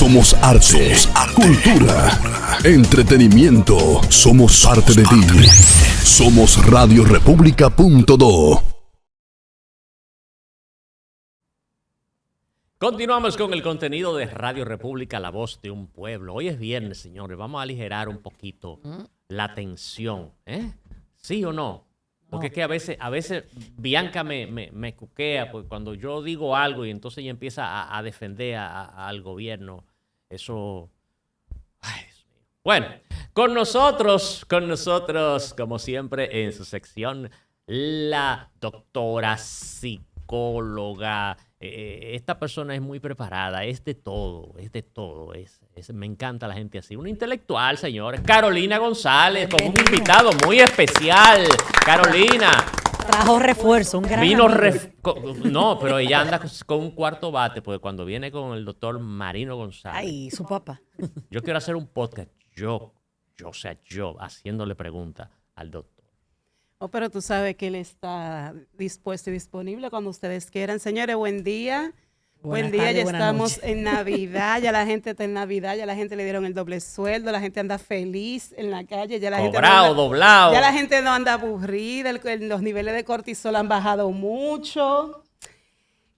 Somos arte, cultura, entretenimiento. Somos parte de ti. Somos radiorepublica.do. Continuamos con el contenido de Radio República, la voz de un pueblo. Hoy es viernes, señores. Vamos a aligerar un poquito la tensión. ¿Sí o no? Porque es que a veces Bianca me cuquea porque cuando yo digo algo y entonces ella empieza a defender al gobierno. Eso... Ay, Dios mío. Bueno, con nosotros, como siempre, en su sección, la doctora psicóloga. Esta persona es muy preparada, es de todo. Me encanta la gente así. Una intelectual, señores. Carolina González, con un invitado muy especial. Carolina. Trajo refuerzo, un gran No, pero ella anda con un cuarto bate, porque cuando viene con el doctor Marino González. Ay, su papá. Yo quiero hacer un podcast, yo haciéndole preguntas al doctor. Oh, pero tú sabes que él está dispuesto y disponible cuando ustedes quieran. Señores, buen día. Buen día, ya estamos en Navidad, ya la gente está en Navidad, ya la gente le dieron el doble sueldo, la gente anda feliz en la calle, ya la gente doblado. Ya la gente no anda aburrida, los niveles de cortisol han bajado mucho.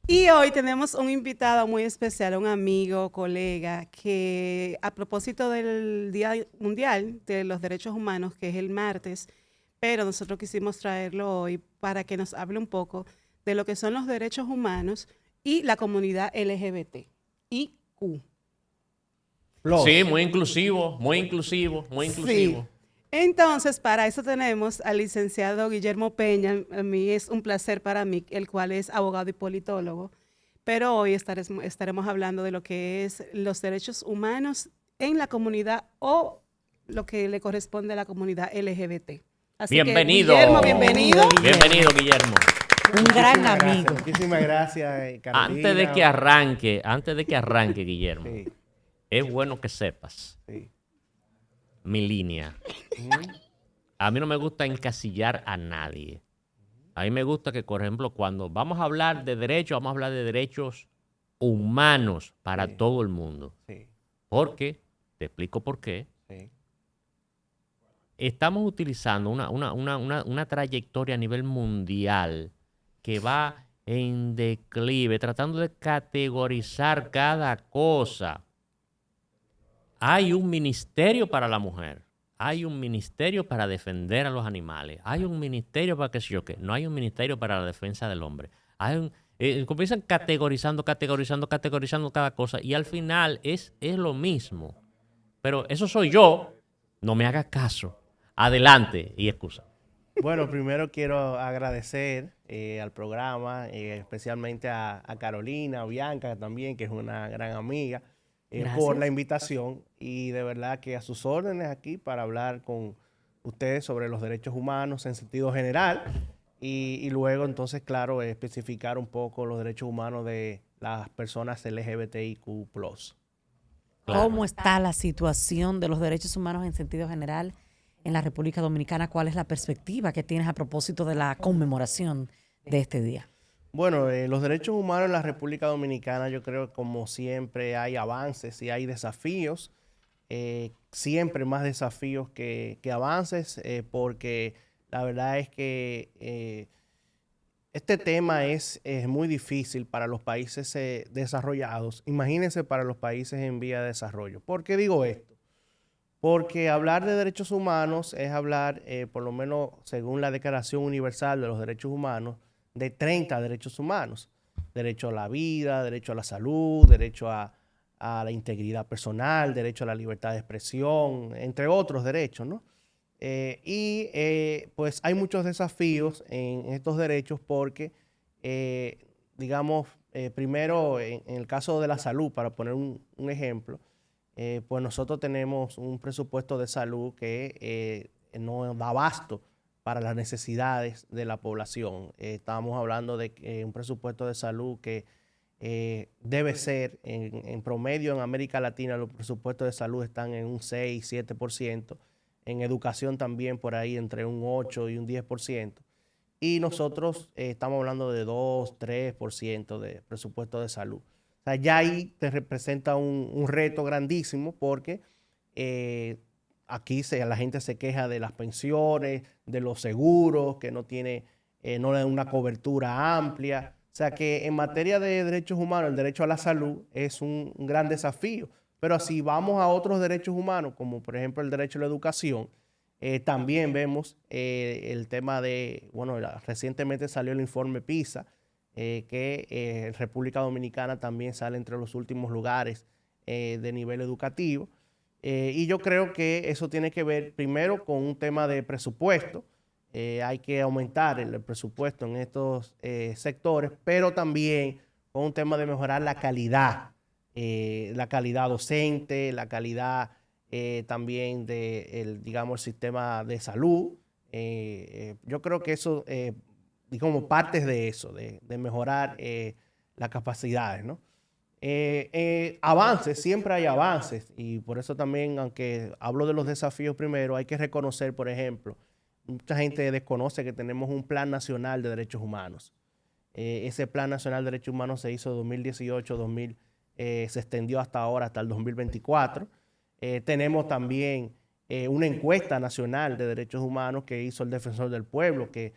Y hoy tenemos un invitado muy especial, un amigo, colega, que a propósito del Día Mundial de los Derechos Humanos, que es el martes, pero nosotros quisimos traerlo hoy para que nos hable un poco de lo que son los derechos humanos y la comunidad LGBT. IQ. Sí, muy inclusivo. Sí. Entonces, para eso tenemos al licenciado Guillermo Peña. A mí es un placer para mí, el cual es abogado y politólogo. Pero hoy estaremos hablando de lo que es los derechos humanos en la comunidad o lo que le corresponde a la comunidad LGBT. Así bienvenido. Que, Guillermo, bienvenido. Bienvenido, Guillermo. Un gran amigo. Muchísimas gracias, Carolina. Antes de que arranque, Guillermo, sí. Es bueno que sepas mi línea. A mí no me gusta encasillar a nadie. A mí me gusta que, por ejemplo, cuando vamos a hablar de derechos, vamos a hablar de derechos humanos para todo el mundo. Sí. Porque, te explico por qué. Sí. Estamos utilizando una trayectoria a nivel mundial que va en declive, tratando de categorizar cada cosa. Hay un ministerio para la mujer, hay un ministerio para defender a los animales, hay un ministerio para qué sé yo qué, no hay un ministerio para la defensa del hombre. Comienzan categorizando cada cosa y al final es lo mismo. Pero eso soy yo, no me hagas caso. Adelante y excusa. Bueno, primero quiero agradecer al programa, especialmente a Carolina, a Bianca también, que es una gran amiga, por la invitación y de verdad que a sus órdenes aquí para hablar con ustedes sobre los derechos humanos en sentido general y luego entonces, claro, especificar un poco los derechos humanos de las personas LGBTIQ+. Claro. ¿Cómo está la situación de los derechos humanos en sentido general en la República Dominicana? ¿Cuál es la perspectiva que tienes a propósito de la conmemoración de este día? Bueno, los derechos humanos en la República Dominicana, yo creo que como siempre hay avances y hay desafíos, siempre más desafíos que avances, porque la verdad es que este tema es muy difícil para los países desarrollados. Imagínense para los países en vía de desarrollo. ¿Por qué digo esto? Porque hablar de derechos humanos es hablar, por lo menos según la Declaración Universal de los Derechos Humanos, de 30 derechos humanos. Derecho a la vida, derecho a la salud, derecho a la integridad personal, derecho a la libertad de expresión, entre otros derechos, ¿no? Pues hay muchos desafíos en estos derechos porque, digamos, primero en el caso de la salud, para poner un ejemplo, pues nosotros tenemos un presupuesto de salud que no da abasto para las necesidades de la población. Estamos hablando de un presupuesto de salud que debe ser, en promedio en América Latina, los presupuestos de salud están en un 6-7%, en educación también por ahí entre un 8 y un 10%, y nosotros estamos hablando de 2-3% de presupuesto de salud. O sea, ya ahí te representa un reto grandísimo porque aquí la gente se queja de las pensiones, de los seguros, que no tiene no le dan una cobertura amplia. O sea que en materia de derechos humanos, el derecho a la salud es un gran desafío. Pero si vamos a otros derechos humanos, como por ejemplo el derecho a la educación, también vemos el tema de, bueno, recientemente salió el informe PISA, que República Dominicana también sale entre los últimos lugares de nivel educativo. Y yo creo que eso tiene que ver primero con un tema de presupuesto. Hay que aumentar el presupuesto en estos sectores, pero también con un tema de mejorar la calidad docente, la calidad también digamos, el sistema de salud. Yo creo que eso, como partes de eso, de mejorar las capacidades, ¿no? Avances, siempre hay avances, y por eso también, aunque hablo de los desafíos primero, hay que reconocer, por ejemplo, mucha gente desconoce que tenemos un Plan Nacional de Derechos Humanos. Ese Plan Nacional de Derechos Humanos se hizo en 2018, se extendió hasta ahora, hasta el 2024. Tenemos también una encuesta nacional de derechos humanos que hizo el Defensor del Pueblo, que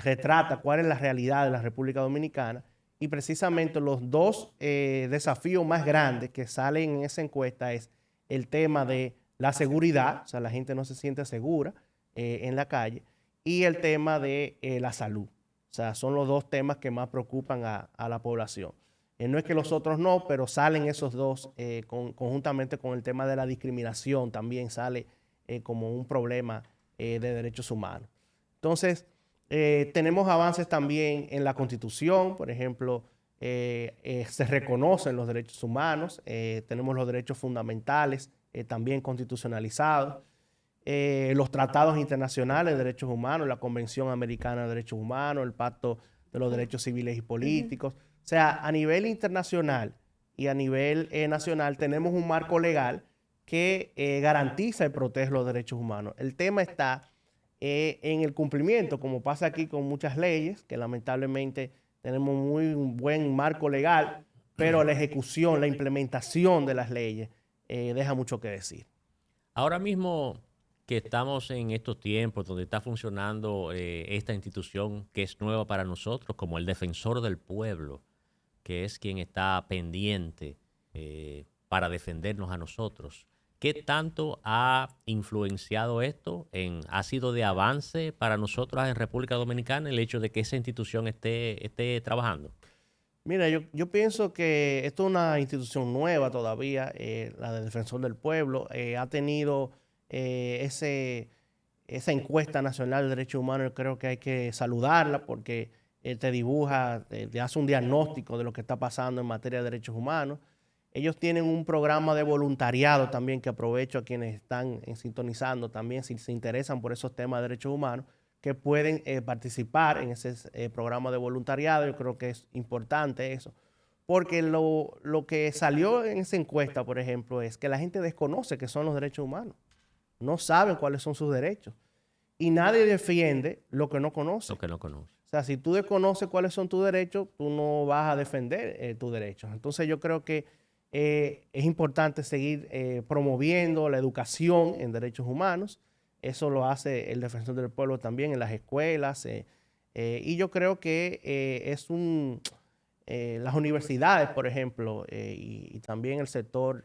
retrata cuál es la realidad de la República Dominicana. Y precisamente los dos desafíos más grandes que salen en esa encuesta es el tema de la seguridad, o sea, la gente no se siente segura en la calle, y el tema de la salud. O sea, son los dos temas que más preocupan a la población. No es que los otros no, pero salen esos dos conjuntamente con el tema de la discriminación, también sale como un problema de derechos humanos. Entonces, tenemos avances también en la Constitución, por ejemplo, se reconocen los derechos humanos, tenemos los derechos fundamentales también constitucionalizados, los tratados internacionales de derechos humanos, la Convención Americana de Derechos Humanos, el Pacto de los Derechos Civiles y Políticos. O sea, a nivel internacional y a nivel nacional tenemos un marco legal que garantiza y protege los derechos humanos. El tema está en el cumplimiento, como pasa aquí con muchas leyes, que lamentablemente tenemos un buen marco legal, pero la ejecución, la implementación de las leyes deja mucho que decir. Ahora mismo que estamos en estos tiempos donde está funcionando esta institución que es nueva para nosotros, como el Defensor del Pueblo, que es quien está pendiente para defendernos a nosotros. ¿Qué tanto ha influenciado esto? ¿Ha sido de avance para nosotros en República Dominicana el hecho de que esa institución esté trabajando? Mira, yo pienso que esto es una institución nueva todavía, la del Defensor del Pueblo. Ha tenido esa encuesta nacional de derechos humanos, creo que hay que saludarla porque te dibuja, te hace un diagnóstico de lo que está pasando en materia de derechos humanos. Ellos tienen un programa de voluntariado también, que aprovecho a quienes están sintonizando también, si se interesan por esos temas de derechos humanos, que pueden participar en ese programa de voluntariado. Yo creo que es importante eso, porque lo que salió en esa encuesta, por ejemplo, es que la gente desconoce qué son los derechos humanos, no saben cuáles son sus derechos, y nadie defiende lo que no conoce. Lo que no conoce. O sea, si tú desconoces cuáles son tus derechos, tú no vas a defender tus derechos. Entonces yo creo que es importante seguir promoviendo la educación en derechos humanos. Eso lo hace el Defensor del Pueblo también en las escuelas. Y yo creo que las universidades, por ejemplo, y también el sector,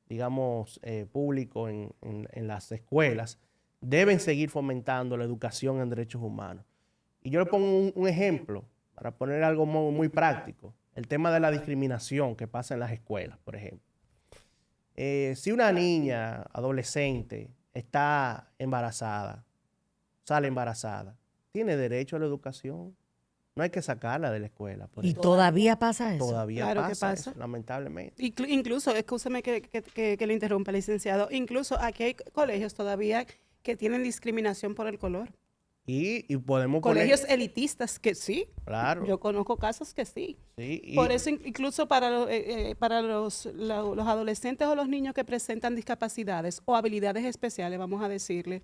digamos, público en las escuelas, deben seguir fomentando la educación en derechos humanos. Y yo le pongo un ejemplo para poner algo muy práctico. El tema de la discriminación que pasa en las escuelas, por ejemplo. Si una niña, adolescente, está embarazada, sale embarazada, tiene derecho a la educación. No hay que sacarla de la escuela. ¿Y todavía pasa eso? Todavía Claro que pasa pasa. eso, lamentablemente. Incluso, excúseme que le interrumpa, licenciado, incluso aquí hay colegios todavía que tienen discriminación por el color. Y podemos Colegios poner, elitistas que sí. claro. Yo conozco casos que sí. Sí, Por eso, incluso para los adolescentes o los niños que presentan discapacidades o habilidades especiales, vamos a decirle,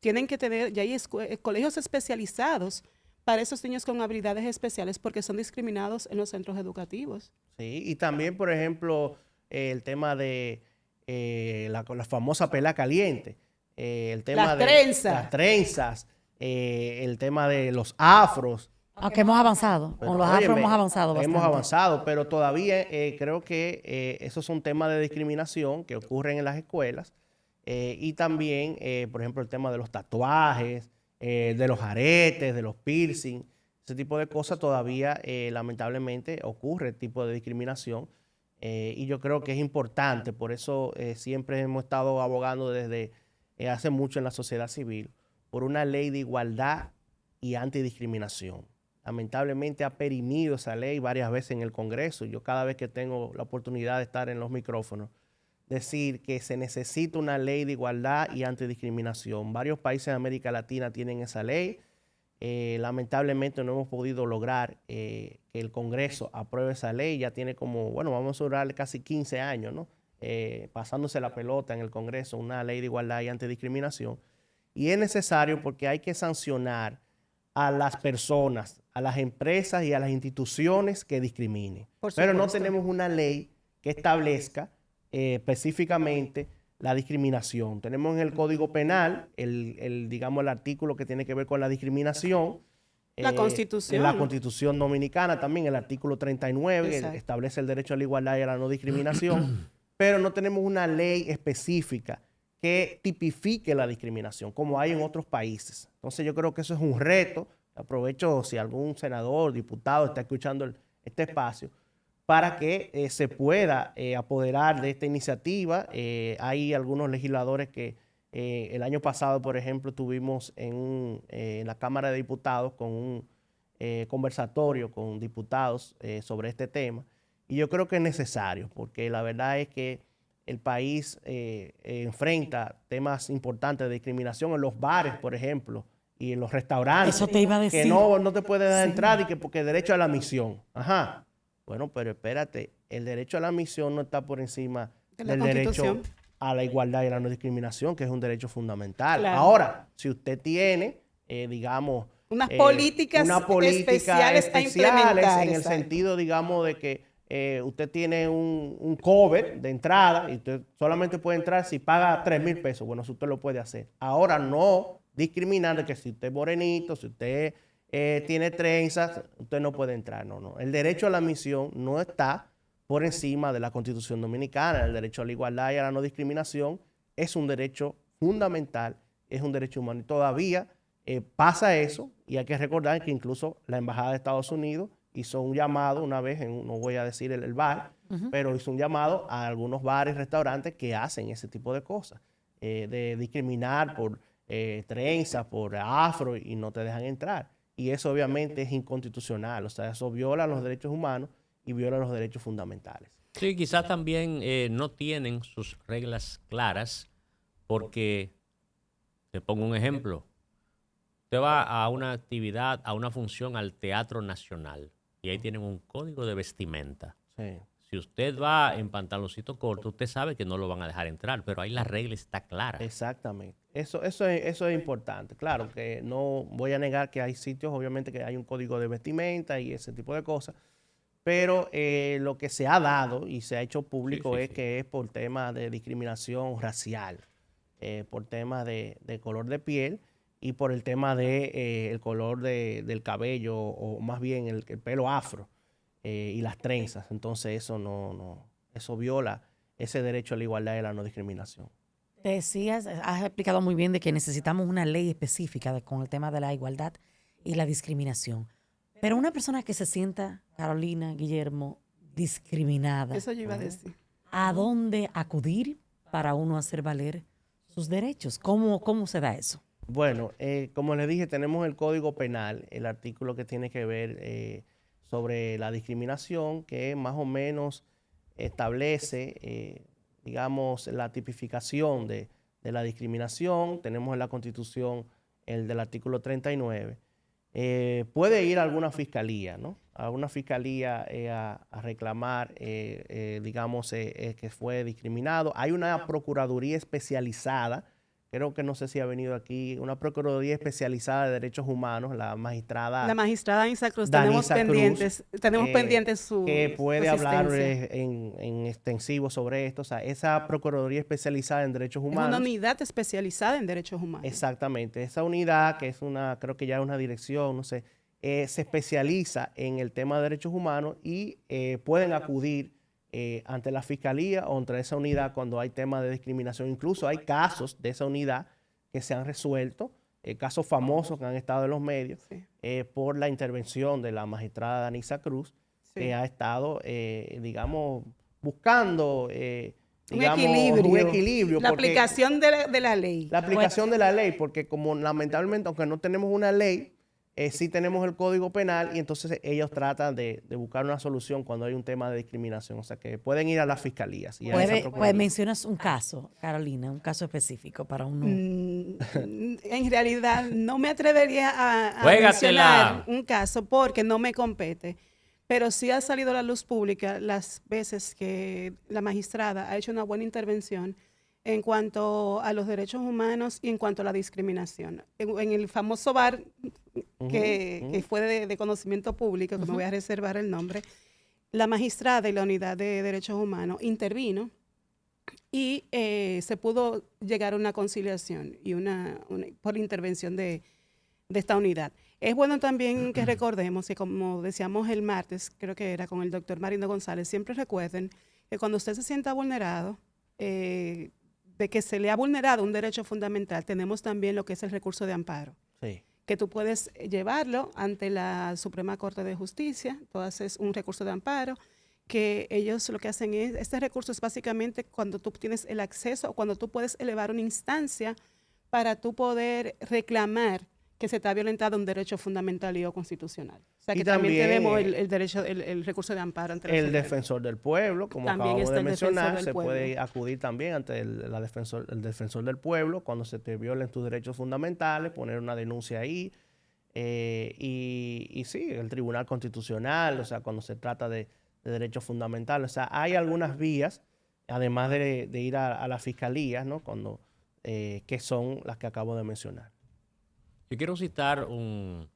tienen que tener, ya hay colegios especializados para esos niños con habilidades especiales porque son discriminados en los centros educativos. Sí, y también, por ejemplo, el tema de la famosa pela caliente, el tema Las de trenzas. las trenzas, el tema de los afros. Aunque hemos avanzado, con los afros hemos avanzado bastante. Hemos avanzado, pero todavía creo que esos son temas de discriminación que ocurren en las escuelas. Y también, por ejemplo, el tema de los tatuajes, de los aretes, de los piercing, ese tipo de cosas todavía lamentablemente ocurre el tipo de discriminación. Y yo creo que es importante, por eso siempre hemos estado abogando desde hace mucho en la sociedad civil por una ley de igualdad y antidiscriminación. Lamentablemente ha perimido esa ley varias veces en el Congreso. Yo cada vez que tengo la oportunidad de estar en los micrófonos, decir que se necesita una ley de igualdad y antidiscriminación. Varios países de América Latina tienen esa ley. Lamentablemente no hemos podido lograr que el Congreso apruebe esa ley. Ya tiene como, bueno, vamos a durar casi 15 años, ¿no? Pasándose la pelota en el Congreso, una ley de igualdad y antidiscriminación. Y es necesario porque hay que sancionar a las personas, a las empresas y a las instituciones que discriminen. Pero no tenemos una ley que establezca específicamente la discriminación. Tenemos en el Código Penal digamos, el artículo que tiene que ver con la discriminación. La Constitución. En la Constitución Dominicana también, el artículo 39, que establece el derecho a la igualdad y a la no discriminación. Pero no tenemos una ley específica que tipifique la discriminación, como hay en otros países. Entonces yo creo que eso es un reto. Aprovecho si algún senador, diputado está escuchando este espacio, para que se pueda apoderar de esta iniciativa. Hay algunos legisladores que el año pasado, por ejemplo, tuvimos en la Cámara de Diputados con un conversatorio con diputados sobre este tema. Y yo creo que es necesario, porque la verdad es que el país enfrenta temas importantes de discriminación en los bares, por ejemplo, y en los restaurantes. Eso te iba a decir. Que no te puede dar entrar y que porque derecho a la admisión. Ajá. Bueno, pero espérate, el derecho a la admisión no está por encima del derecho a la igualdad y la no discriminación, que es un derecho fundamental. Claro. Ahora, si usted tiene, digamos, unas políticas especiales a implementar, en el sentido, digamos, de que usted tiene un cover de entrada y usted solamente puede entrar si paga 3,000 pesos. Bueno, eso usted lo puede hacer. Ahora no discriminar de que si usted es morenito, si usted tiene trenzas, usted no puede entrar. No. El derecho a la admisión no está por encima de la Constitución Dominicana. El derecho a la igualdad y a la no discriminación es un derecho fundamental, es un derecho humano. Y todavía pasa eso, y hay que recordar que incluso la Embajada de Estados Unidos hizo un llamado una vez, no voy a decir el bar, pero hizo un llamado a algunos bares y restaurantes que hacen ese tipo de cosas, de discriminar por trenzas, por afro, y no te dejan entrar. Y eso obviamente es inconstitucional, o sea, eso viola los derechos humanos y viola los derechos fundamentales. Sí, quizás también no tienen sus reglas claras porque, te pongo un ejemplo, usted va a una actividad, a una función al Teatro Nacional y ahí tienen un código de vestimenta. Sí. Si usted va en pantaloncito corto, usted sabe que no lo van a dejar entrar, pero ahí la regla está clara. Exactamente. Eso es importante. Claro que no voy a negar que hay sitios, obviamente, que hay un código de vestimenta y ese tipo de cosas, pero lo que se ha dado y se ha hecho público que es por temas de discriminación racial, por temas de color de piel y por el tema de el color del cabello, o más bien el pelo afro y las trenzas. Entonces eso viola ese derecho a la igualdad y a la no discriminación. Te decías, has explicado muy bien de que necesitamos una ley específica con el tema de la igualdad y la discriminación. Pero una persona que se sienta, Carolina, Guillermo, discriminada, Eso yo iba a decir. ¿a dónde acudir para uno hacer valer sus derechos? ¿Cómo se da eso? Bueno, como les dije, tenemos el Código Penal, el artículo que tiene que ver sobre la discriminación, que más o menos establece, digamos, la tipificación de la discriminación. Tenemos en la Constitución el del artículo 39. Puede ir a alguna fiscalía, ¿no? A una fiscalía a reclamar, digamos, que fue discriminado. Hay una procuraduría especializada creo que no sé si ha venido aquí, una Procuraduría Especializada de Derechos Humanos, la magistrada Danisa Cruz, Danisa tenemos pendientes su que puede su hablar asistencia. en extensivo sobre esto. O sea, esa Procuraduría Especializada en Derechos Es Humanos. una unidad especializada en derechos humanos. Exactamente. Esa unidad, que es creo que ya es una dirección, no sé, se especializa en el tema de derechos humanos y pueden acudir ante la fiscalía o ante esa unidad cuando hay temas de discriminación. Incluso hay casos de esa unidad que se han resuelto, casos famosos que han estado en los medios, Sí. por la intervención de la magistrada Danisa Cruz, Sí. que ha estado, digamos, buscando Un equilibrio. La porque aplicación de la ley. la aplicación de la ley, porque como lamentablemente, aunque no tenemos una ley, sí tenemos el Código Penal y entonces ellos tratan de buscar una solución cuando hay un tema de discriminación. O sea, que pueden ir a las fiscalías. Y a esa Pues procuraduría. mencionas un caso, Carolina, un caso específico para uno. En realidad no me atrevería a Juégatela. mencionar un caso porque no me compete, pero sí ha salido a la luz pública las veces que la magistrada ha hecho una buena intervención en cuanto a los derechos humanos y en cuanto a la discriminación. En el famoso bar que fue de conocimiento público, que me voy a reservar el nombre, la magistrada y la unidad de derechos humanos intervino y se pudo llegar a una conciliación y por intervención de esta unidad. Es bueno también que recordemos que, como decíamos el martes, creo que era con el doctor Marino González, siempre recuerden que cuando usted se sienta vulnerado, de que se le ha vulnerado un derecho fundamental, tenemos también lo que es el recurso de amparo. Sí. Que tú puedes llevarlo ante la Suprema Corte de Justicia, tú haces un recurso de amparo, que ellos lo que hacen es, este recurso es básicamente cuando tú tienes el acceso o cuando tú puedes elevar una instancia para tú poder reclamar que se te ha violentado un derecho fundamental y o constitucional. O sea, Y que también también tenemos el derecho, el recurso de amparo ante la El Suprema. defensor del pueblo, como También acabamos está de el defensor mencionar, del se pueblo. puede acudir también ante el defensor del pueblo cuando se te violen tus derechos fundamentales, poner una denuncia ahí. Y sí, el Tribunal Constitucional, o sea, cuando se trata de derechos fundamentales. O sea, hay algunas vías, además de ir a la fiscalía, ¿no? Que son las que acabo de mencionar. Yo quiero citar un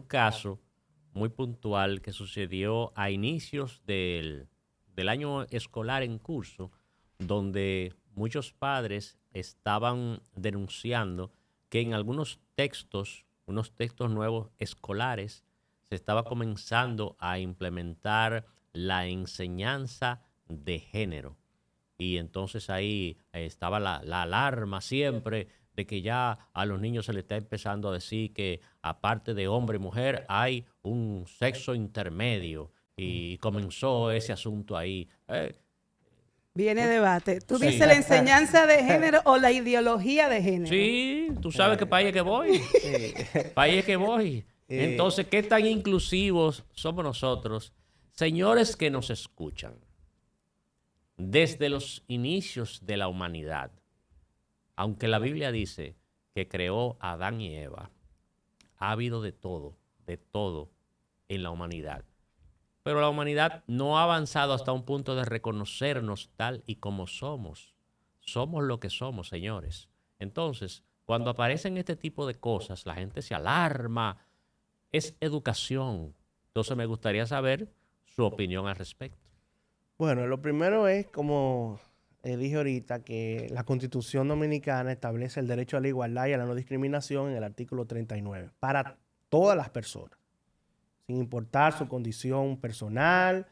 caso muy puntual que sucedió a inicios del año escolar en curso, donde muchos padres estaban denunciando que en algunos textos, unos textos nuevos escolares, se estaba comenzando a implementar la enseñanza de género. Y entonces ahí estaba la alarma siempre de que ya a los niños se les está empezando a decir que aparte de hombre y mujer hay un sexo intermedio. Y comenzó ese asunto ahí. Viene debate. ¿Tú Sí. dices la enseñanza de género o la ideología de género? Sí, tú sabes que para ahí es que voy. Para ahí es que voy. Entonces, ¿qué tan inclusivos somos nosotros? Señores que nos escuchan, desde los inicios de la humanidad, aunque la Biblia dice que creó a Adán y Eva, ha habido de todo en la humanidad. Pero la humanidad no ha avanzado hasta un punto de reconocernos tal y como somos. Somos lo que somos, señores. Entonces, cuando aparecen este tipo de cosas, la gente se alarma. Es educación. Entonces, me gustaría saber su opinión al respecto. Bueno, lo primero es, como dije ahorita, que la Constitución Dominicana establece el derecho a la igualdad y a la no discriminación en el artículo 39 para todas las personas, sin importar su condición personal,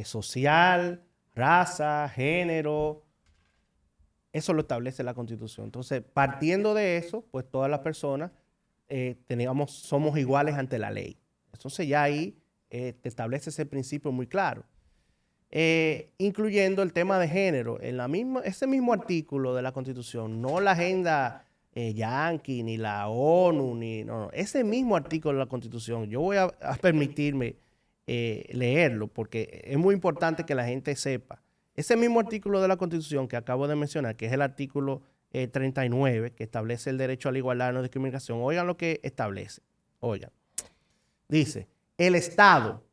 social, raza, género. Eso lo establece la Constitución. Entonces, partiendo de eso, pues todas las personas somos iguales ante la ley. Entonces ya ahí te establece ese principio muy claro. Incluyendo el tema de género. Ese mismo artículo de la Constitución, no la agenda yanqui, ni la ONU, no, ese mismo artículo de la Constitución, yo voy a permitirme leerlo porque es muy importante que la gente sepa. Ese mismo artículo de la Constitución que acabo de mencionar, que es el artículo 39, que establece el derecho a la igualdad y no discriminación, oigan lo que establece. Oigan. Dice, el Estado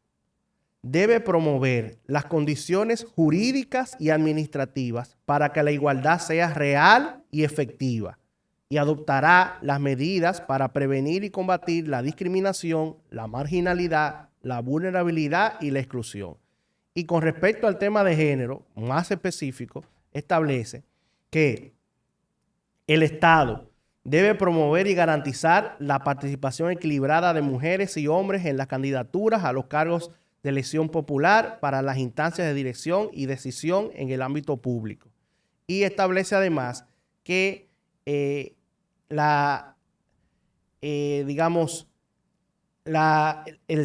debe promover las condiciones jurídicas y administrativas para que la igualdad sea real y efectiva y adoptará las medidas para prevenir y combatir la discriminación, la marginalidad, la vulnerabilidad y la exclusión. Y con respecto al tema de género, más específico, establece que el Estado debe promover y garantizar la participación equilibrada de mujeres y hombres en las candidaturas a los cargos de elección popular para las instancias de dirección y decisión en el ámbito público. Y establece además que el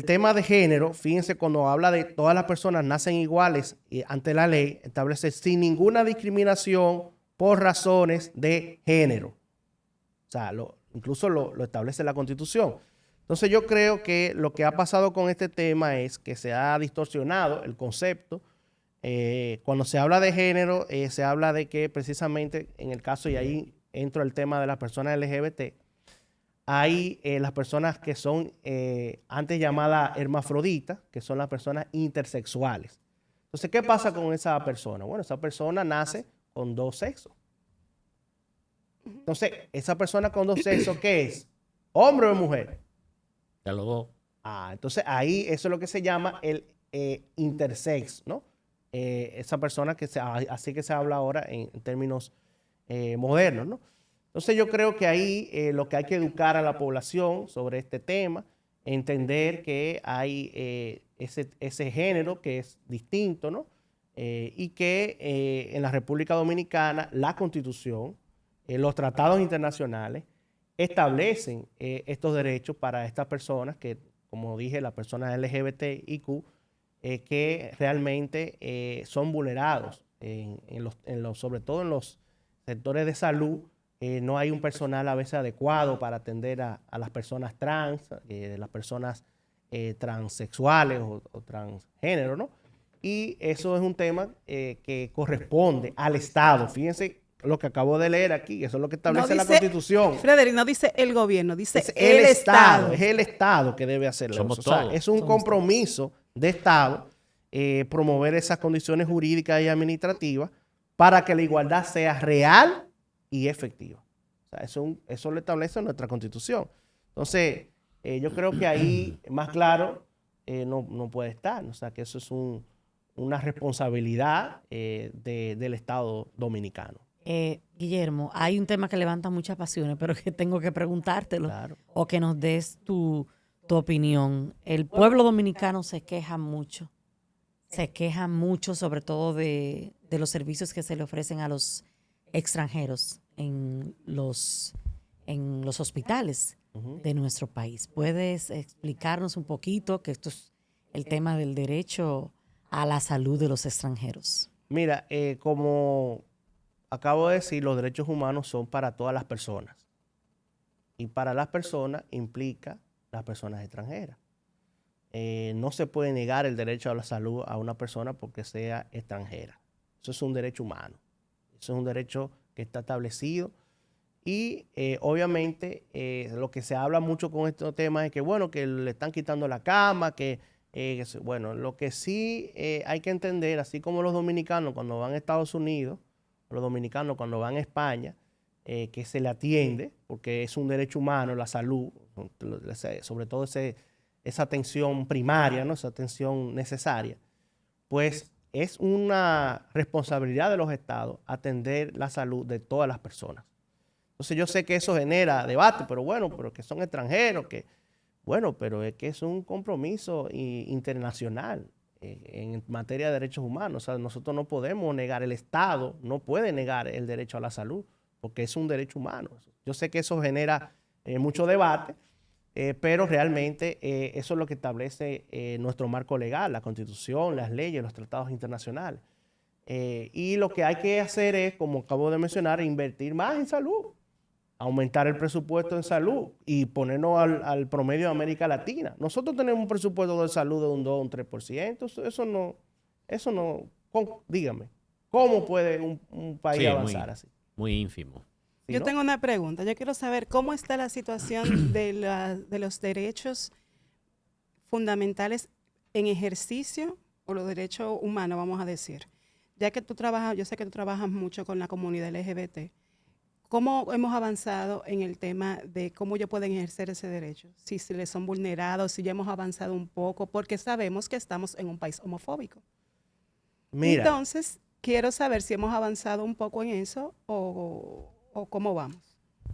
tema de género, fíjense, cuando habla de todas las personas nacen iguales ante la ley, establece sin ninguna discriminación por razones de género. O sea, incluso lo establece la Constitución. Entonces yo creo que lo que ha pasado con este tema es que se ha distorsionado el concepto. Cuando se habla de género, se habla de que precisamente en el caso, y ahí entro el tema de las personas LGBT, hay las personas que son antes llamadas hermafroditas, que son las personas intersexuales. Entonces, ¿qué pasa con esa persona? Bueno, esa persona nace con dos sexos. Entonces, esa persona con dos sexos, ¿qué es? ¿Hombre o mujer? Ya los dos. Entonces ahí eso es lo que se llama el intersex, ¿no? Esa persona así que se habla ahora en términos modernos, ¿no? Entonces yo creo que ahí lo que hay que educar a la población sobre este tema, entender que hay ese género que es distinto, ¿no? Y que en la República Dominicana la Constitución, los tratados internacionales establecen estos derechos para estas personas que, como dije, las personas LGBTIQ, que realmente son vulnerados, sobre todo en los sectores de salud. No hay un personal a veces adecuado para atender a las personas trans, las personas transexuales o transgénero, ¿no? Y eso es un tema que corresponde al Estado. Fíjense lo que acabo de leer aquí, eso es lo que establece la Constitución. Frederick, no dice el gobierno, dice es el Estado. Es el Estado que debe hacerlo. Somos O sea, todos. es un compromiso de Estado promover esas condiciones jurídicas y administrativas para que la igualdad sea real y efectiva. O sea, eso lo establece nuestra Constitución. Entonces, yo creo que ahí más claro no puede estar. O sea, que eso es una responsabilidad del Estado dominicano. Guillermo, hay un tema que levanta muchas pasiones, pero que tengo que preguntártelo. Claro. O que nos des tu opinión. El pueblo dominicano se queja mucho sobre todo de los servicios que se le ofrecen a los extranjeros en los hospitales de nuestro país. ¿Puedes explicarnos un poquito que esto es el tema del derecho a la salud de los extranjeros? Mira, como acabo de decir, los derechos humanos son para todas las personas. Y para las personas implica las personas extranjeras. No se puede negar el derecho a la salud a una persona porque sea extranjera. Eso es un derecho humano. Eso es un derecho que está establecido. Y obviamente lo que se habla mucho con estos temas es que, bueno, que le están quitando la cama, bueno, lo que sí hay que entender, así como los dominicanos cuando van a Estados Unidos, los dominicanos cuando van a España, que se le atiende, porque es un derecho humano, la salud, sobre todo esa atención primaria, ¿no? Esa atención necesaria, pues es una responsabilidad de los estados atender la salud de todas las personas. Entonces yo sé que eso genera debate, pero bueno, pero que son extranjeros, bueno, pero es que es un compromiso internacional en materia de derechos humanos. O sea, nosotros no podemos negar, el Estado no puede negar el derecho a la salud, porque es un derecho humano. Yo sé que eso genera mucho debate, pero realmente eso es lo que establece nuestro marco legal, la Constitución, las leyes, los tratados internacionales. Y lo que hay que hacer es, como acabo de mencionar, invertir más en salud, aumentar el presupuesto en salud y ponernos al promedio de América Latina. Nosotros tenemos un presupuesto de salud de un 2 o un 3%. Eso no, dígame, ¿cómo puede un país avanzar así? Muy ínfimo. Yo tengo una pregunta. Yo quiero saber cómo está la situación de los derechos fundamentales en ejercicio, o los derechos humanos, vamos a decir. Ya que tú trabajas, yo sé que tú trabajas mucho con la comunidad LGBT. ¿cómo hemos avanzado en el tema de cómo ellos pueden ejercer ese derecho? Si les son vulnerados, si ya hemos avanzado un poco, porque sabemos que estamos en un país homofóbico. Mira, Entonces, quiero saber si hemos avanzado un poco en eso o cómo vamos.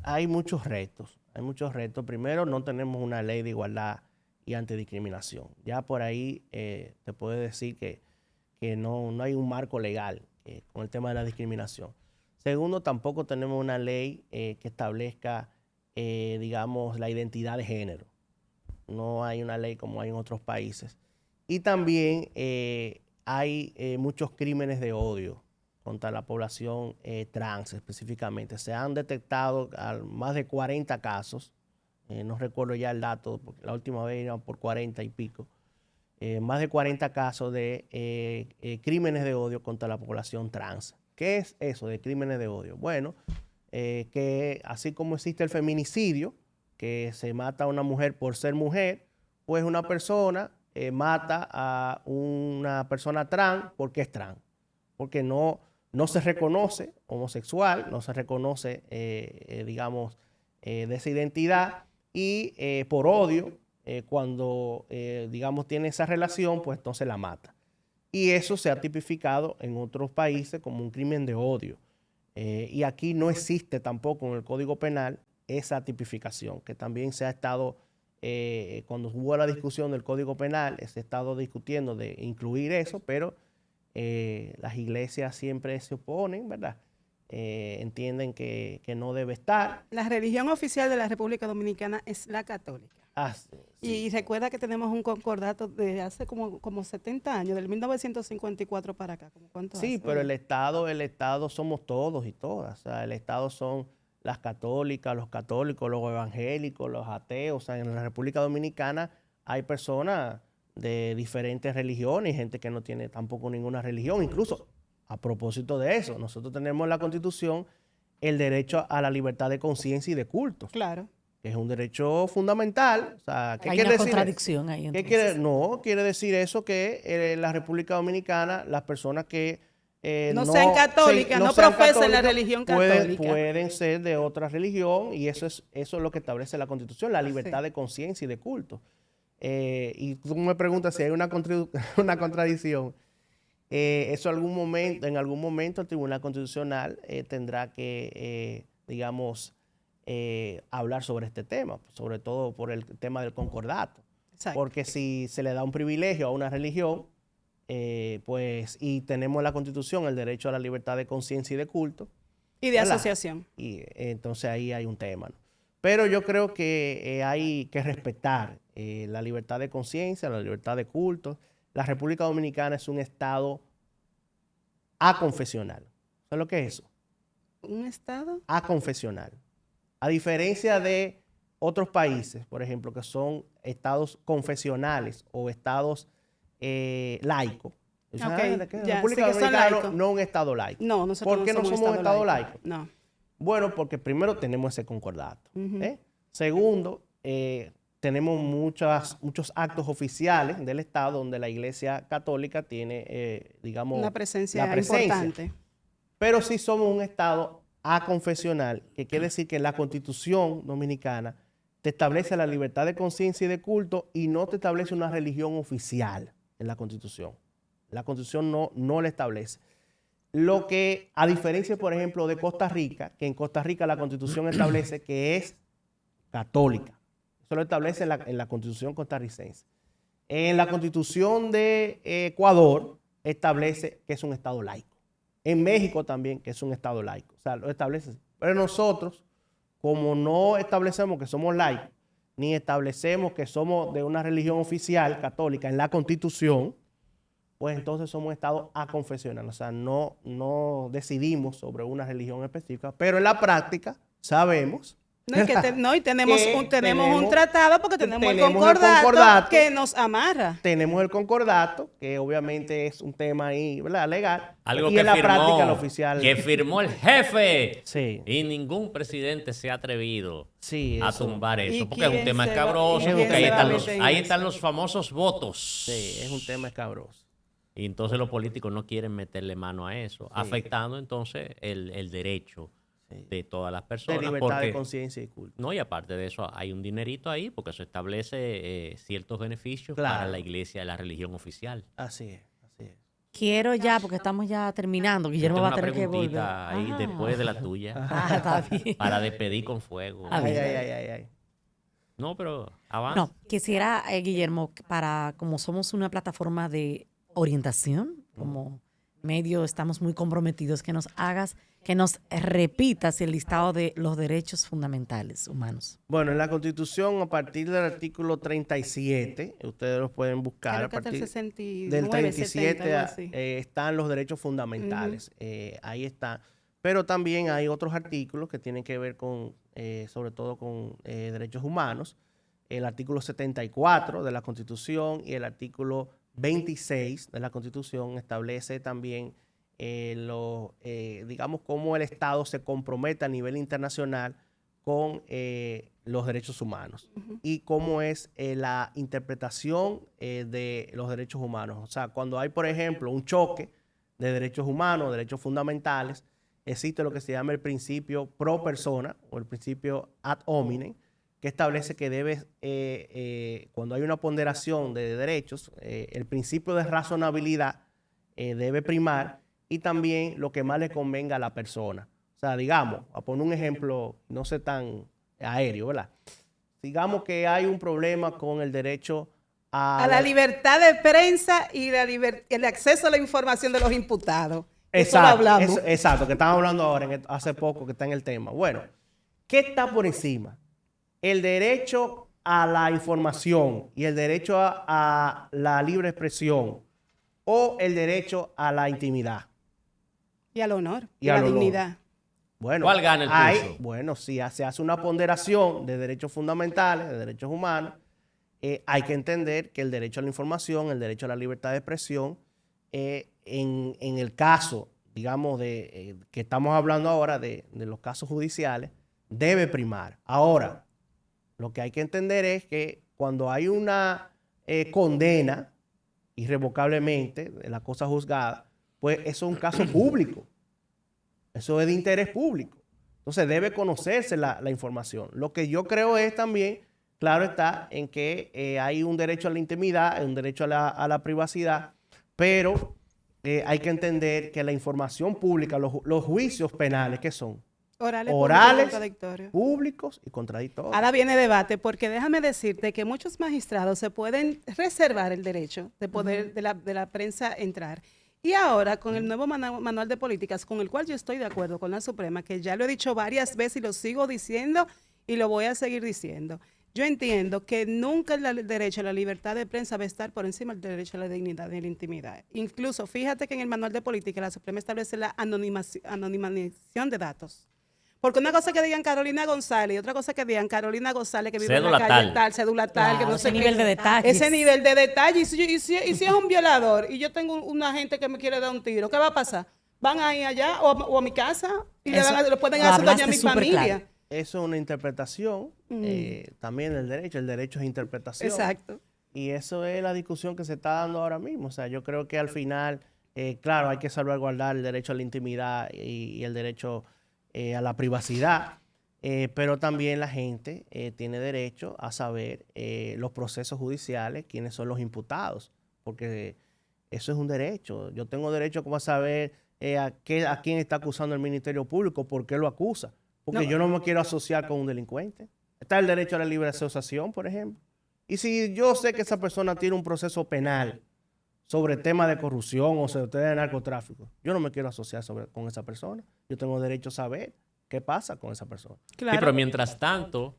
hay muchos retos. Hay muchos retos. Primero, no tenemos una ley de igualdad y antidiscriminación. Ya por ahí te puedo decir que no hay un marco legal con el tema de la discriminación. Segundo, tampoco tenemos una ley que establezca, digamos, la identidad de género. No hay una ley como hay en otros países. Y también hay muchos crímenes de odio contra la población trans específicamente. Se han detectado más de 40 casos. No recuerdo ya el dato, porque la última vez eran por 40 y pico. Más de 40 casos de crímenes de odio contra la población trans. ¿Qué es eso de crímenes de odio? Bueno, que así como existe el feminicidio, que se mata a una mujer por ser mujer, pues una persona mata a una persona trans porque es trans, porque no se reconoce homosexual, no se reconoce, digamos, de esa identidad y por odio, cuando, digamos, tiene esa relación, pues entonces la mata. Y eso se ha tipificado en otros países como un crimen de odio. Y aquí no existe tampoco en el Código Penal esa tipificación, que también se ha estado, cuando hubo la discusión del Código Penal, se ha estado discutiendo de incluir eso, pero las iglesias siempre se oponen, ¿verdad? Entienden que no debe estar. La religión oficial de la República Dominicana es la católica. Sí. Y recuerda que tenemos un concordato de hace como 70 años, del 1954 para acá. ¿Cuánto Sí, hace? pero el Estado somos todos y todas. O sea, el Estado son las católicas, los católicos, los evangélicos, los ateos. O sea, en la República Dominicana hay personas de diferentes religiones, gente que no tiene tampoco ninguna religión. Incluso, a propósito de eso, nosotros tenemos en la Constitución el derecho a la libertad de conciencia y de culto. Claro. Que es un derecho fundamental. O sea, ¿qué Hay quiere una decir? contradicción ahí. ¿Qué Entonces. quiere decir eso que en la República Dominicana las personas que No sean católicas, no sean profesen la católicas, religión pueden católica. ser de otra religión y eso es lo que establece la Constitución, la libertad de conciencia y de culto. Y tú me preguntas si hay una contradicción. Eso en algún momento el Tribunal Constitucional tendrá que, digamos, hablar sobre este tema, sobre todo por el tema del concordato. Exacto. Porque si se le da un privilegio a una religión, pues, y tenemos en la Constitución el derecho a la libertad de conciencia y de culto. Y de ¿verdad? asociación. Y entonces ahí hay un tema, ¿no? Pero yo creo que hay que respetar la libertad de conciencia, la libertad de culto. La República Dominicana es un estado aconfesional. ¿Sabes lo que es eso? ¿Un estado? Aconfesional. A diferencia de otros países, por ejemplo, que son estados confesionales o estados laicos. Ya, La sí República que son Dominicana laicos. no es un estado laico. No, nosotros ¿Por qué no somos un estado laico? No. Bueno, porque primero tenemos ese concordato. Ujú. Segundo, tenemos muchos actos oficiales del Estado donde la Iglesia Católica tiene, digamos, Una presencia la presencia. importante. Pero sí somos un Estado aconfesional, que quiere decir que la Constitución dominicana te establece la libertad de conciencia y de culto y no te establece una religión oficial en la Constitución. La Constitución no la establece. Lo que, a diferencia, por ejemplo, de Costa Rica, que en Costa Rica la Constitución establece que es católica. Eso lo establece en la Constitución costarricense. En la Constitución de Ecuador establece que es un Estado laico. En México también, que es un Estado laico. O sea, lo establece. Pero nosotros, como no establecemos que somos laicos, ni establecemos que somos de una religión oficial católica en la Constitución, pues entonces somos un Estado aconfesional. O sea, no decidimos sobre una religión específica, pero en la práctica sabemos. Y tenemos un tratado porque tenemos el el concordato que nos amarra. Tenemos el concordato, que obviamente es un tema ahí, ¿verdad? Legal. Algo y que en la firmó, práctica el oficial. que firmó el jefe. Sí. Y ningún presidente se ha atrevido Sí, a eso. tumbar ¿Y eso. Porque es un quién tema se va- escabroso. y quién Porque se va a meter en ahí eso? están los famosos votos. Sí, es un tema escabroso. Y entonces los políticos no quieren meterle mano a eso, afectando entonces el derecho de todas las De personas. libertad de porque, conciencia y culto. no, y aparte de eso, hay un dinerito ahí porque eso establece ciertos beneficios Claro. para la iglesia, la religión oficial. Así es, así es. Quiero ya, porque estamos ya terminando. Guillermo Yo va a tengo tener una que volver. preguntita ahí después de la tuya. Está bien. Para despedir con fuego. Ah, Ay, bien. ay. No, pero avanza. No, quisiera, Guillermo, como somos una plataforma de orientación, como medio estamos muy comprometidos, que nos repitas el listado de los derechos fundamentales humanos. Bueno, en la Constitución, a partir del artículo 37, ustedes los pueden buscar. Creo A que hasta el partir 69, del 37 60, algo así. están los derechos fundamentales. Ahí está. Pero también hay otros artículos que tienen que ver con, sobre todo con derechos humanos. El artículo 74 de la Constitución y el artículo 26 de la Constitución establece también digamos, cómo el Estado se compromete a nivel internacional con los derechos humanos y cómo es la interpretación de los derechos humanos. O sea, cuando hay, por ejemplo, un choque de derechos humanos, derechos fundamentales, existe lo que se llama el principio pro persona o el principio ad hominem, que establece que cuando hay una ponderación de derechos, el principio de razonabilidad debe primar y también lo que más le convenga a la persona. O sea, digamos, a poner un ejemplo, no sé tan aéreo, ¿verdad? Digamos que hay un problema con el derecho A la libertad de prensa y el acceso a la información de los imputados. Eso lo hablamos. Exacto, que estamos hablando ahora, hace poco que está en el tema. Bueno, ¿qué está por encima? El derecho a la información y el derecho a la libre expresión o el derecho a la intimidad. Y al honor. Y a al la honor. dignidad. Bueno, ¿Cuál gana el pulso? bueno, si se hace una ponderación de derechos fundamentales, de derechos humanos, hay que entender que el derecho a la información, el derecho a la libertad de expresión, en el caso, digamos, que estamos hablando ahora de los casos judiciales, debe primar. Ahora, lo que hay que entender es que cuando hay una condena irrevocablemente de la cosa juzgada, pues eso es un caso público. Eso es de interés público. Entonces debe conocerse la información. Lo que yo creo es también, claro está, en que hay un derecho a la intimidad, un derecho a la privacidad, pero hay que entender que la información pública, los juicios penales, ¿qué son? Orales, públicos y contradictorios. Ahora viene debate, porque déjame decirte que muchos magistrados se pueden reservar el derecho de poder de la prensa entrar. Y ahora, con el nuevo manual de políticas, con el cual yo estoy de acuerdo con la Suprema, que ya lo he dicho varias veces y lo sigo diciendo y lo voy a seguir diciendo, yo entiendo que nunca el derecho a la libertad de prensa va a esar por encima del derecho a la dignidad y la intimidad. Incluso, fíjate que en el manual de política la Suprema establece la anonimización de datos. Porque una cosa que digan Carolina González y otra cosa que digan Carolina González que vive en la calle tal, cédula tal, Claro, que no sé ese nivel de detalle. Ese nivel de detalle. Y si es un violador y yo tengo una gente que me quiere dar un tiro, ¿qué va a pasar? ¿Van a ir allá o a mi casa y le pueden hacer daño a mi familia? Claro. Eso es una interpretación también del derecho. El derecho es interpretación. Exacto. Y eso es la discusión que se está dando ahora mismo. O sea, yo creo que al final, claro, hay que salvaguardar el derecho a la intimidad y el derecho a la privacidad, pero también la gente tiene derecho a saber los procesos judiciales, quiénes son los imputados, porque eso es un derecho. Yo tengo derecho como a saber a quién está acusando el Ministerio Público, por qué lo acusa, porque yo no me quiero asociar con un delincuente. Está el derecho a la libre asociación, por ejemplo. Y si yo sé que esa persona tiene un proceso penal sobre temas de corrupción o sobre temas de narcotráfico, yo no me quiero asociar con esa persona. Yo tengo derecho a saber qué pasa con esa persona. Claro. Sí, pero mientras tanto,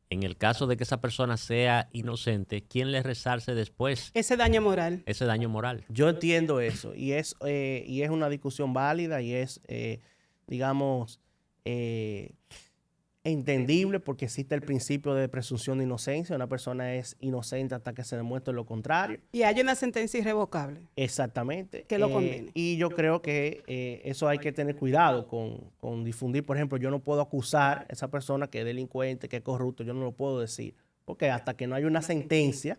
en el caso de que esa persona sea inocente, ¿quién le resarce después Ese daño moral. ese daño moral? Yo entiendo eso y es una discusión válida y es, digamos, entendible porque existe el principio de presunción de inocencia. Una persona es inocente hasta que se demuestre lo contrario. Y hay una sentencia irrevocable. Exactamente. Que lo condene. Y yo creo que eso hay que tener cuidado con difundir. Por ejemplo, yo no puedo acusar a esa persona que es delincuente, que es corrupto. Yo no lo puedo decir. Porque hasta que no haya una sentencia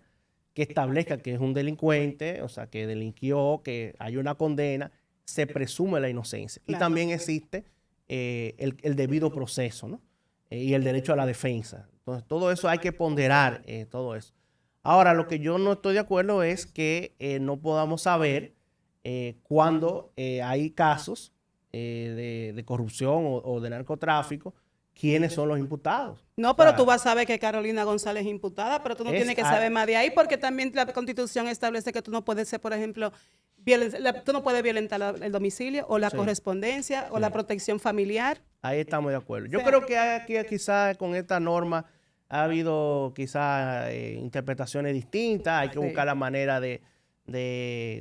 que establezca que es un delincuente, o sea, que delinquió, que hay una condena, se presume la inocencia. Claro. Y también existe el debido proceso, ¿no? Y el derecho a la defensa. Entonces, todo eso hay que ponderar, todo eso. Ahora, lo que yo no estoy de acuerdo es que no podamos saber cuando hay casos de corrupción o de narcotráfico, quiénes son los imputados. No, pero tú vas a saber que Carolina González es imputada, pero tú no tienes que saber más de ahí, porque también la Constitución establece que tú no puedes ser, por ejemplo, tú no puedes violentar el domicilio o la correspondencia o la protección familiar. Ahí estamos de acuerdo. Yo creo que aquí quizás con esta norma ha habido quizás interpretaciones distintas. Hay que buscar la manera de,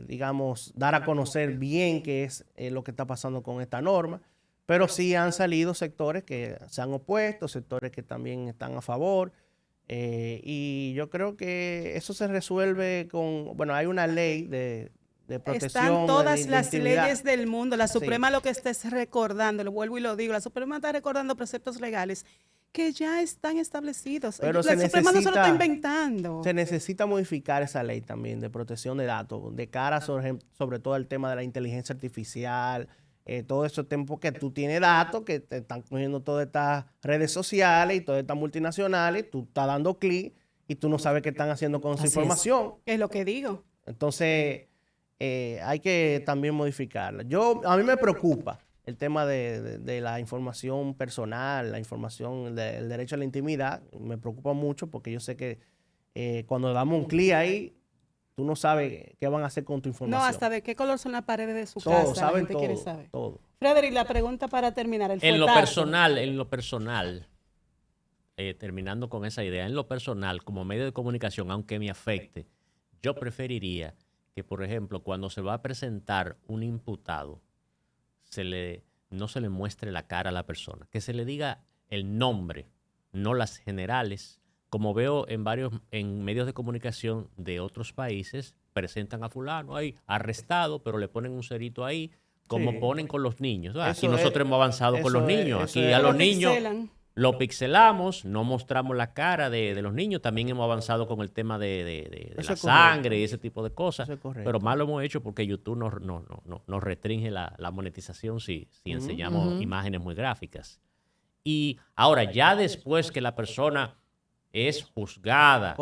digamos, dar a conocer bien qué es lo que está pasando con esta norma. Pero sí han salido sectores que se han opuesto, sectores que también están a favor. Y yo creo que eso se resuelve con, bueno, hay una ley de protección. Están todas de las intimidad. leyes del mundo. La Suprema lo que está es recordando, lo vuelvo y lo digo, la Suprema está recordando preceptos legales que ya están establecidos. Pero la Suprema no se lo está inventando. Se necesita modificar esa ley también de protección de datos, de cara sobre todo al tema de la inteligencia artificial, todo ese tiempo que tú tienes datos que te están cogiendo todas estas redes sociales y todas estas multinacionales, tú estás dando clic y tú no sabes qué están haciendo con esa información. Es lo que digo. Entonces, hay que también modificarla. A mí me preocupa el tema de la información personal, la información, el derecho a la intimidad. Me preocupa mucho porque yo sé que cuando damos un clic ahí, tú no sabes qué van a hacer con tu información. No, hasta de qué color son las paredes de su casa. Saben la gente todo, quiere saber. todo. Frederick, la pregunta para terminar. En lo personal, terminando con esa idea, en lo personal, como medio de comunicación, aunque me afecte, yo preferiría que, por ejemplo, cuando se va a presentar un imputado, no se le muestre la cara a la persona, que se le diga el nombre, no las generales. Como veo en medios de comunicación de otros países, presentan a fulano ahí, arrestado, pero le ponen un cerito ahí, como ponen con los niños. Aquí nosotros hemos avanzado con los niños. Aquí a los niños lo pixelamos, no mostramos la cara de los niños. También hemos avanzado con el tema de la sangre y ese tipo de cosas. Pero más lo hemos hecho porque YouTube nos restringe la monetización si enseñamos imágenes muy gráficas. Y ahora, ya después que la persona es juzgada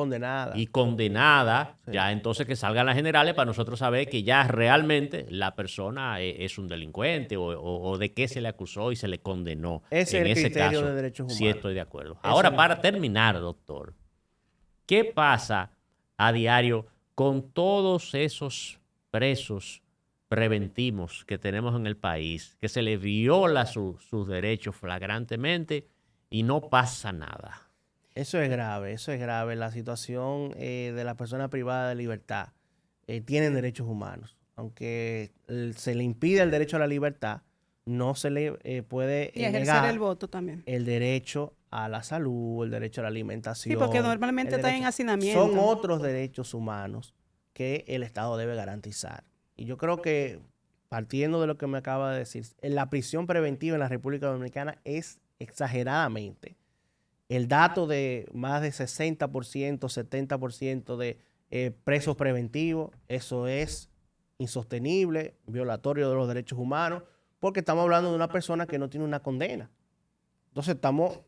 y condenada, ya entonces que salgan las generales para nosotros saber que ya realmente la persona es un delincuente o de qué se le acusó y se le condenó. Ese en es el ese criterio caso, de derechos humanos. sí estoy de acuerdo. Ahora, para terminar, doctor, ¿qué pasa a diario con todos esos presos preventivos que tenemos en el país, que se les viola sus derechos flagrantemente y no pasa nada? Eso es grave. La situación de la persona privada de libertad tienen derechos humanos. Aunque se le impide el derecho a la libertad, no se le puede negar el voto también. El derecho a la salud, el derecho a la alimentación. Sí, porque normalmente está en hacinamiento. Son otros derechos humanos que el Estado debe garantizar. Y yo creo que, partiendo de lo que me acaba de decir, la prisión preventiva en la República Dominicana es exageradamente. El dato de más de 60%, 70% de presos preventivos, eso es insostenible, violatorio de los derechos humanos, porque estamos hablando de una persona que no tiene una condena. Entonces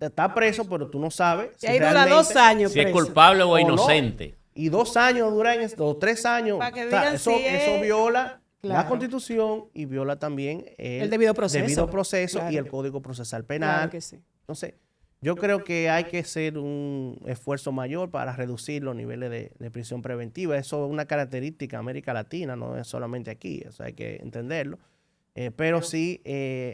está preso, pero tú no sabes si ahí dura 2 años si preso. Es culpable o inocente. No. Y 2 años duran, o 3 años. Para que digan eso viola la Constitución y viola también el debido proceso y el Código Procesal Penal. Claro que sí. Entonces, yo creo que hay que hacer un esfuerzo mayor para reducir los niveles de prisión preventiva. Eso es una característica de América Latina, no es solamente aquí, eso hay que entenderlo. Pero sí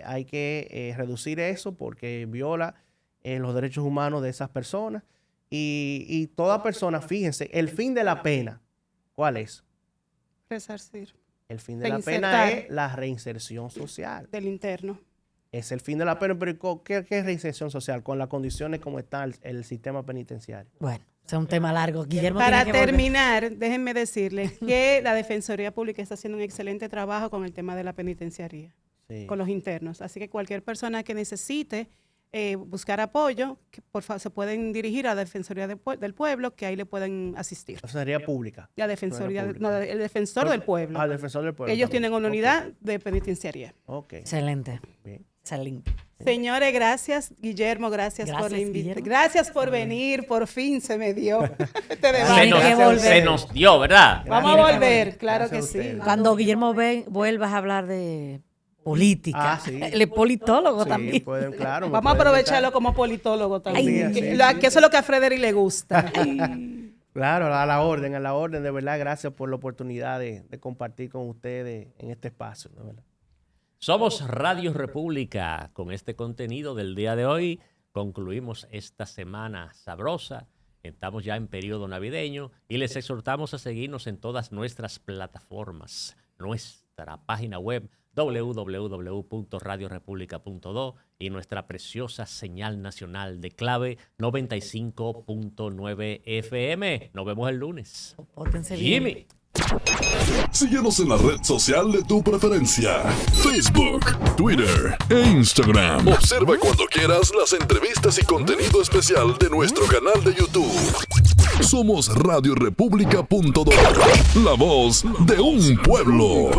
hay que reducir eso porque viola los derechos humanos de esas personas. Y toda persona, fíjense, el fin de la pena, ¿cuál es? Resarcir. El fin de la pena es la reinserción social. Del interno. Es el fin de la pena, pero ¿qué es reinserción social? Con las condiciones como está el sistema penitenciario. Bueno, es un tema largo. Guillermo, para terminar, déjenme decirles que la Defensoría Pública está haciendo un excelente trabajo con el tema de la penitenciaría, con los internos. Así que cualquier persona que necesite buscar apoyo, que por favor se pueden dirigir a la Defensoría del Pueblo, que ahí le pueden asistir. Defensoría Pública. La Defensoría, el Defensor del Pueblo. El Defensor del Pueblo. Ellos tienen una unidad de penitenciaría. Ok. Excelente. Bien. Excelente. Señores, gracias, Guillermo, gracias por la Gracias, invitación. Guillermo. Gracias por venir, por fin se me dio este debate. Tiene que volver. Se nos dio, ¿verdad? Vamos a Gracias. volver, claro que Gracias a sí. ustedes. Cuando Guillermo vuelvas a hablar de política, Sí. él es politólogo Sí, también. pueden, claro. me Vamos a pueden aprovecharlo invitar. como politólogo también. Ay, sí, Que eso es lo que a Frederick le gusta. Claro, a la orden, de verdad, gracias por la oportunidad de compartir con ustedes en este espacio, de verdad. Somos Radio República. Con este contenido del día de hoy concluimos esta semana sabrosa. Estamos ya en periodo navideño y les exhortamos a seguirnos en todas nuestras plataformas. Nuestra página web www.radiorepublica.do y nuestra preciosa señal nacional de clave 95.9 FM. Nos vemos el lunes. Pórtense bien. Jimmy. Síguenos en la red social de tu preferencia. Facebook, Twitter e Instagram. Observa cuando quieras las entrevistas y contenido especial de nuestro canal de YouTube. Somos radiorepublica.do, la voz de un pueblo.